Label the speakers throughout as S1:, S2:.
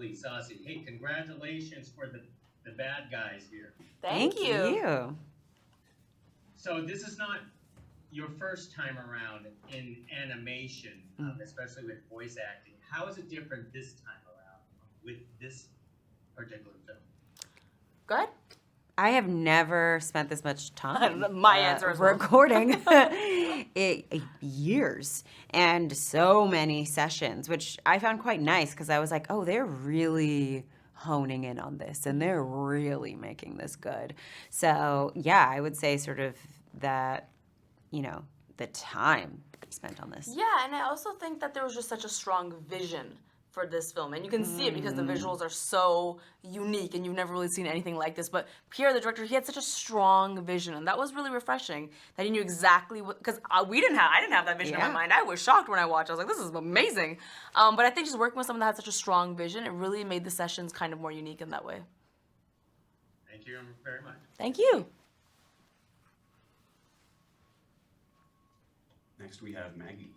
S1: Absolutely, Zazie. Hey, congratulations for the bad guys here.
S2: Thank you.
S1: So this is not your first time around in animation, especially with voice acting. How is it different this time around with this particular film?
S2: Go ahead.
S3: I have never spent this much time
S2: My answer as well.
S3: recording years and so many sessions, which I found quite nice because I was like, oh, they're really honing in on this and they're really making this good. So yeah, I would say sort of that, the time spent on this.
S2: Yeah, and I also think that there was just such a strong vision for this film, and you can see it because the visuals are so unique, and you've never really seen anything like this. But Pierre, the director, he had such a strong vision, and that was really refreshing. That he knew exactly what, because I didn't have that vision in my mind. I was shocked when I watched. I was like, this is amazing. But I think just working with someone that had such a strong vision, it really made the sessions kind of more unique in that way.
S1: Thank you very much.
S2: Thank you.
S4: Next we have Maggie.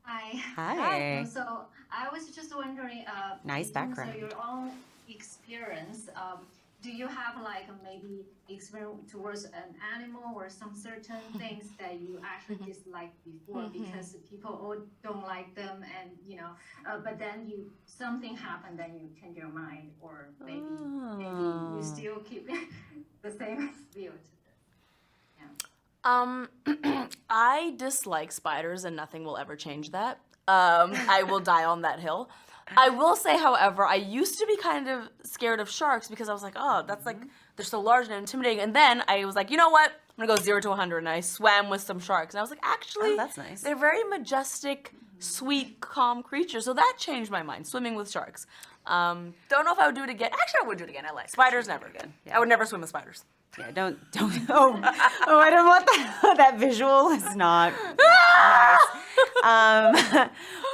S3: Hi.
S5: So I was just wondering,
S3: Nice
S5: in terms
S3: background.
S5: of your own experience, do you have like maybe experience towards an animal or some certain things that you actually disliked before because people all don't like them, and but then something happened, then you change your mind, or maybe you still keep the same view to this.
S2: I dislike spiders, and nothing will ever change that. I will die on that hill. I will say, however, I used to be kind of scared of sharks because I was like, oh, that's like, they're so large and intimidating. And then I was like, you know what? I'm gonna go 0 to 100, and I swam with some sharks. And I was like, actually,
S3: that's nice.
S2: They're very majestic, sweet, calm creatures. So that changed my mind, swimming with sharks. Don't know if I would do it again. Actually, I would do it again. I like spiders, never again. I would never swim with spiders.
S3: Yeah, don't. Oh, I don't want that. That visual is not nice.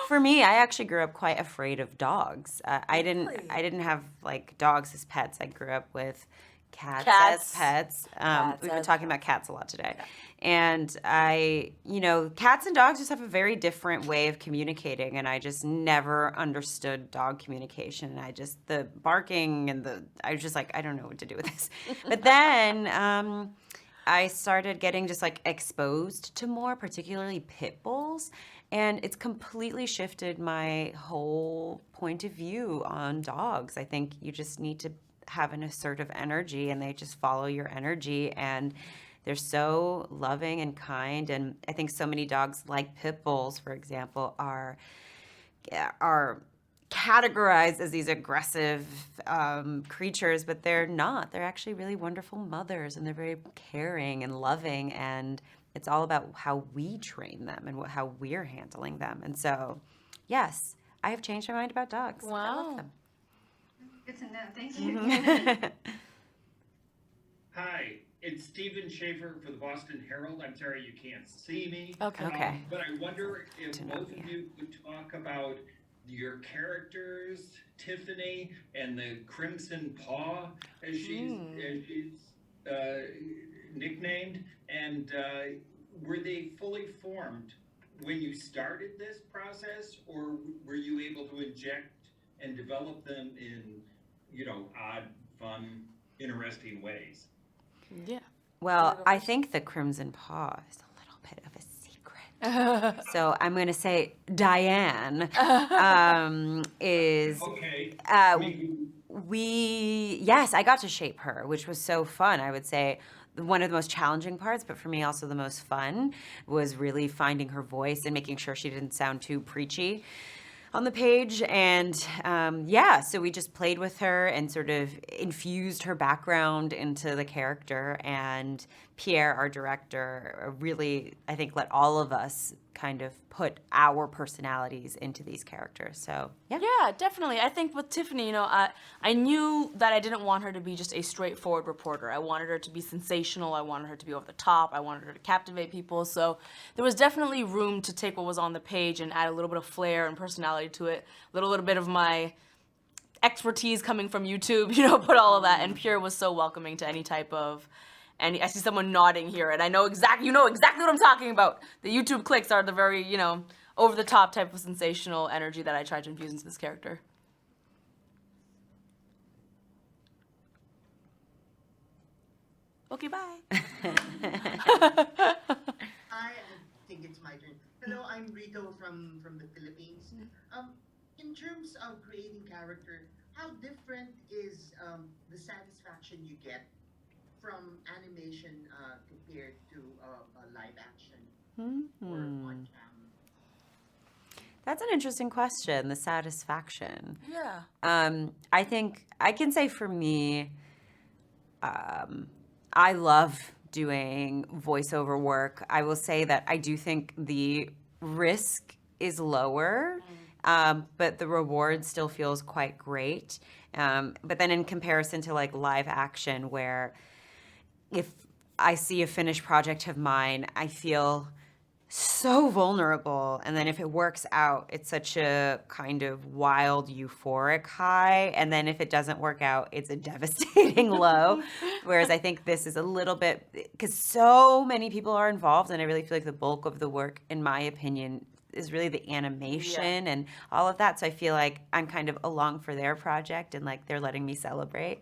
S3: For me, I actually grew up quite afraid of dogs. I didn't have like dogs as pets. I grew up with cats as pets. We've been talking about cats a lot today. Yeah. And cats and dogs just have a very different way of communicating, and I just never understood dog communication. And the barking and I was just like, I don't know what to do with this. But then I started getting just like exposed to more, particularly pit bulls, and it's completely shifted my whole point of view on dogs. I think you just need to have an assertive energy, and they just follow your energy, and they're so loving and kind. And I think so many dogs, like pit bulls, for example, are categorized as these aggressive creatures, but they're not. They're actually really wonderful mothers, and they're very caring and loving, and it's all about how we train them and how we're handling them. And so, yes, I have changed my mind about dogs.
S2: Wow.
S3: I love them.
S5: Good to know. Thank you.
S6: Hi, it's Stephen Schaefer for the Boston Herald. I'm sorry you can't see me.
S3: Okay.
S6: But I wonder if both of you could talk about your characters, Tiffany and the Crimson Paw, as she's nicknamed, and were they fully formed when you started this process, or were you able to inject and develop them in, odd, fun, interesting ways?
S2: Yeah.
S3: Well, I think the Crimson Paw is a little bit of a secret. So I'm going to say Diane is...
S6: Okay.
S3: Yes, I got to shape her, which was so fun. I would say one of the most challenging parts, but for me also the most fun, was really finding her voice and making sure she didn't sound too preachy on the page. And so we just played with her and sort of infused her background into the character. And Pierre, our director, really, I think, let all of us kind of put our personalities into these characters. So, yeah.
S2: Yeah, definitely. I think with Tiffany, I knew that I didn't want her to be just a straightforward reporter. I wanted her to be sensational. I wanted her to be over the top. I wanted her to captivate people. So there was definitely room to take what was on the page and add a little bit of flair and personality to it, a little bit of my expertise coming from YouTube, put all of that. And Pierre was so welcoming to any type of... And I see someone nodding here, and I know exactly what I'm talking about. The YouTube clicks are the very, over-the-top type of sensational energy that I tried to infuse into this character. Okay, bye.
S4: I think it's my turn. Hello, I'm Rito from the Philippines. In terms of creating character, how different is the satisfaction you get from animation compared to live action or on cam?
S3: That's an interesting question, the satisfaction.
S2: Yeah.
S3: I think I can say for me, I love doing voiceover work. I will say that I do think the risk is lower, but the reward still feels quite great. But then in comparison to like live action, where if I see a finished project of mine, I feel so vulnerable, and then if it works out, it's such a kind of wild euphoric high, and then if it doesn't work out, it's a devastating low. Whereas I think this is a little bit, because so many people are involved, and I really feel like the bulk of the work, in my opinion, is really the animation and all of that. So I feel like I'm kind of along for their project, and like they're letting me celebrate.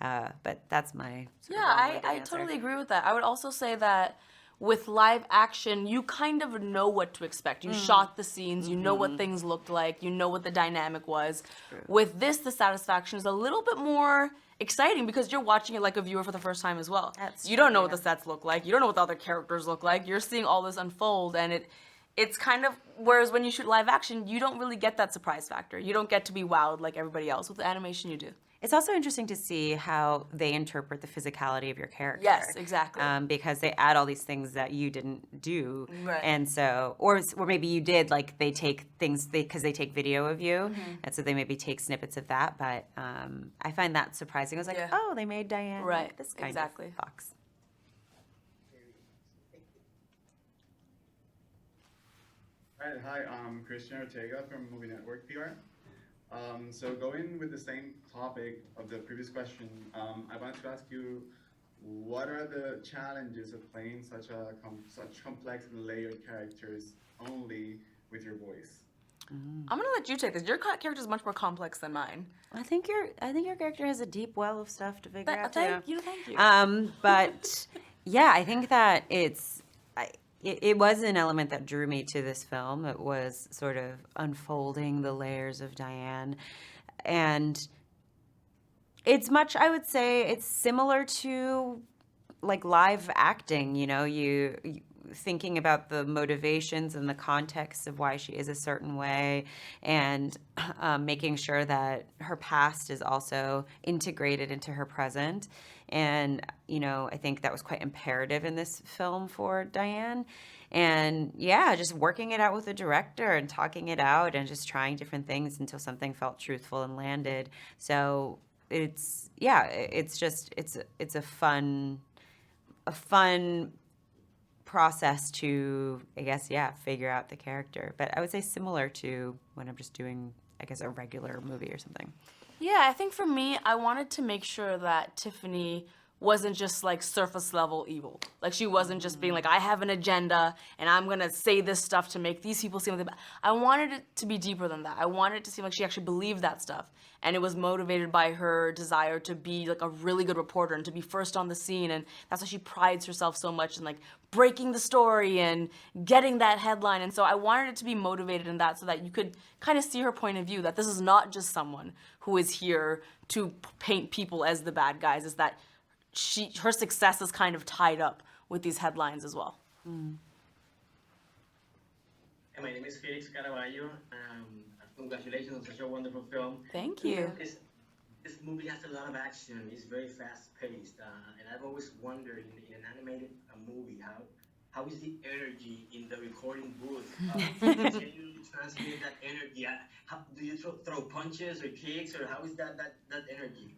S3: But that's my sort of long-winded
S2: I
S3: answer.
S2: totally agree with that. I would also say that with live action, you kind of know what to expect. You shot the scenes, you know what things looked like, you know what the dynamic was. With this, the satisfaction is a little bit more exciting because you're watching it like a viewer for the first time as well. You don't know what the sets look like, you don't know what the other characters look like, you're seeing all this unfold, and it's kind of, whereas when you shoot live action, you don't really get that surprise factor. You don't get to be wowed like everybody else. With the animation, you do.
S3: It's also interesting to see how they interpret the physicality of your character.
S2: Yes, exactly.
S3: Because they add all these things that you didn't do.
S2: Right.
S3: And so, or maybe you did, like they take things, because they take video of you, and so they maybe take snippets of that. But I find that surprising. I was like, oh, they made Diane
S2: Right,
S3: like this kind
S2: exactly.
S3: of fox.
S7: Hi, I'm Christian Ortega from Movie Network PR. So going with the same topic of the previous question, I wanted to ask you, what are the challenges of playing such complex and layered characters only with your voice?
S2: I'm gonna let you take this. Your character is much more complex than mine.
S3: I think your character has a deep well of stuff to figure out too.
S2: Thank you.
S3: But yeah, I think that it was an element that drew me to this film. It was sort of unfolding the layers of Diane. And it's much, I would say, it's similar to like live acting, you thinking about the motivations and the context of why she is a certain way, and making sure that her past is also integrated into her present. And, I think that was quite imperative in this film for Diane. And yeah, just working it out with the director and talking it out and just trying different things until something felt truthful and landed. So it's a fun process to, I guess, figure out the character. But I would say similar to when I'm just doing, I guess, a regular movie or something.
S2: Yeah, I think for me, I wanted to make sure that Tiffany wasn't just like surface level evil. Like she wasn't just being like, I have an agenda and I'm gonna say this stuff to make these people seem like I wanted it to be deeper than that. I wanted it to seem like she actually believed that stuff, and it was motivated by her desire to be like a really good reporter and to be first on the scene, and that's why she prides herself so much in like breaking the story and getting that headline. And so I wanted it to be motivated in that, so that you could kind of see her point of view, that this is not just someone who is here to paint people as the bad guys, is that her success is kind of tied up with these headlines as well.
S8: Hey, my name is Felix Caraballo. Congratulations on such a wonderful film.
S2: Thank you.
S8: This movie has a lot of action. It's very fast-paced, and I've always wondered in an animated movie how is the energy in the recording booth? Can you transmit that energy? Do you throw punches or kicks, or how is that energy?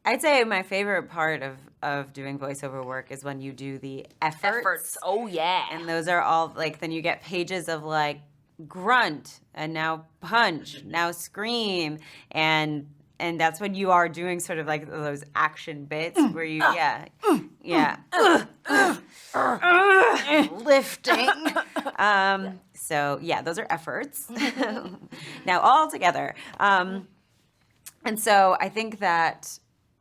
S3: I'd say my favorite part of doing voiceover work is when you do the efforts.
S2: Oh, yeah.
S3: And those are all, like, then you get pages of, like, grunt, and now punch, now scream, and and that's when you are doing sort of like those action bits where you, lifting. So yeah, those are efforts. Now all together. And so I think that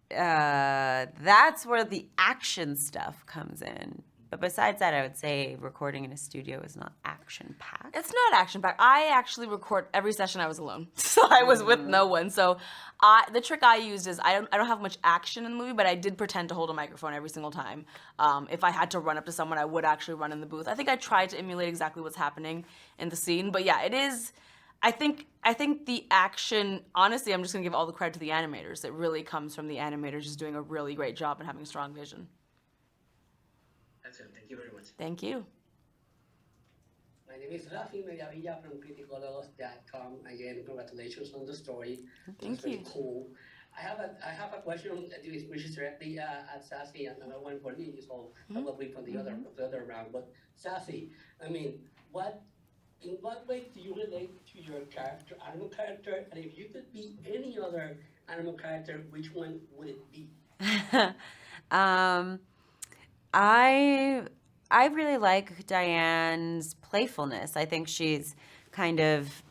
S3: that's where the action stuff comes in. But besides that, I would say recording in a studio is not action-packed.
S2: It's not action-packed. I actually record every session I was alone. So I was with no one. So the trick I used is I don't have much action in the movie, but I did pretend to hold a microphone every single time. If I had to run up to someone, I would actually run in the booth. I think I tried to emulate exactly what's happening in the scene. But yeah, it is... I think the action, honestly, I'm just going to give all the credit to the animators. It really comes from the animators just doing a really great job and having strong vision.
S8: Excellent. Thank you very much.
S2: Thank you.
S9: My name is Rafi Mediavilla from criticalologos.com. Again, congratulations on the story.
S2: Thank
S9: It's very
S2: you.
S9: cool. I have a question which is directly at Zazie, and another one for Lilly, so probably from the other round. But Zazie, I mean, in what way do you relate to your character, animal character? And if you could be any other animal character, which one would it be?
S3: I really like Diane's playfulness. I think she's kind of,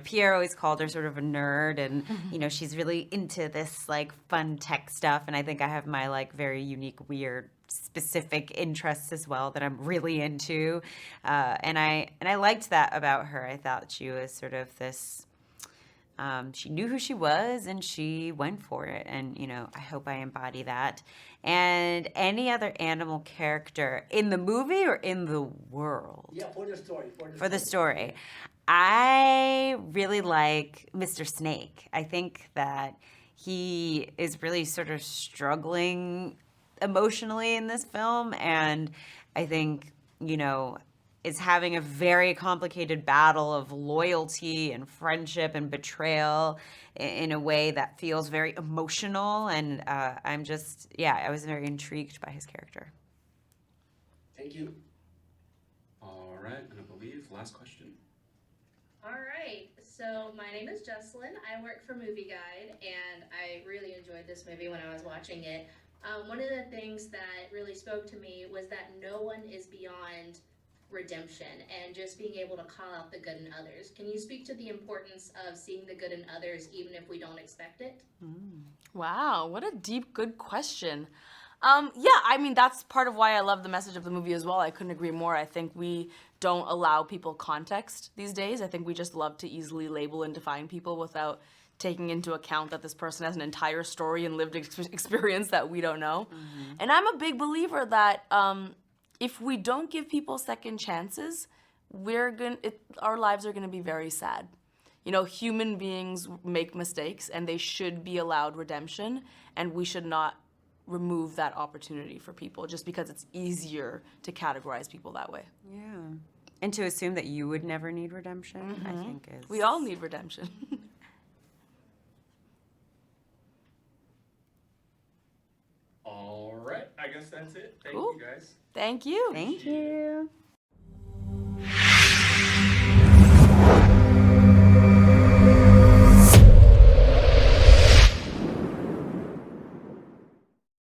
S3: Pierre always called her sort of a nerd, and she's really into this like fun tech stuff. And I think I have my like very unique, weird, specific interests as well that I'm really into. And I liked that about her. I thought she was sort of this. She knew who she was and she went for it. And, I hope I embody that. And any other animal character in the movie or in the world?
S9: Yeah, for the story.
S3: For the story. I really like Mr. Snake. I think that he is really sort of struggling emotionally in this film. And I think, is having a very complicated battle of loyalty and friendship and betrayal in a way that feels very emotional. And I was very intrigued by his character.
S9: Thank you.
S10: All right, and I believe last question.
S11: All right, so my name is Jessalyn. I work for Movie Guide, and I really enjoyed this movie when I was watching it. One of the things that really spoke to me was that no one is beyond redemption and just being able to call out the good in others. Can you speak to the importance of seeing the good in others even if we don't expect it?
S2: Wow, what a deep, good question. That's part of why I love the message of the movie as well. I couldn't agree more. I think we don't allow people context these days. I think we just love to easily label and define people without taking into account that this person has an entire story and lived experience that we don't know. And I'm a big believer that if we don't give people second chances, our lives are gonna be very sad. Human beings make mistakes and they should be allowed redemption, and we should not remove that opportunity for people just because it's easier to categorize people that way.
S3: Yeah. And to assume that you would never need redemption, I think is...
S2: We all need redemption.
S10: All right, I guess that's it. Thank
S2: Cool.
S10: you guys.
S2: Thank you.
S3: Thank you.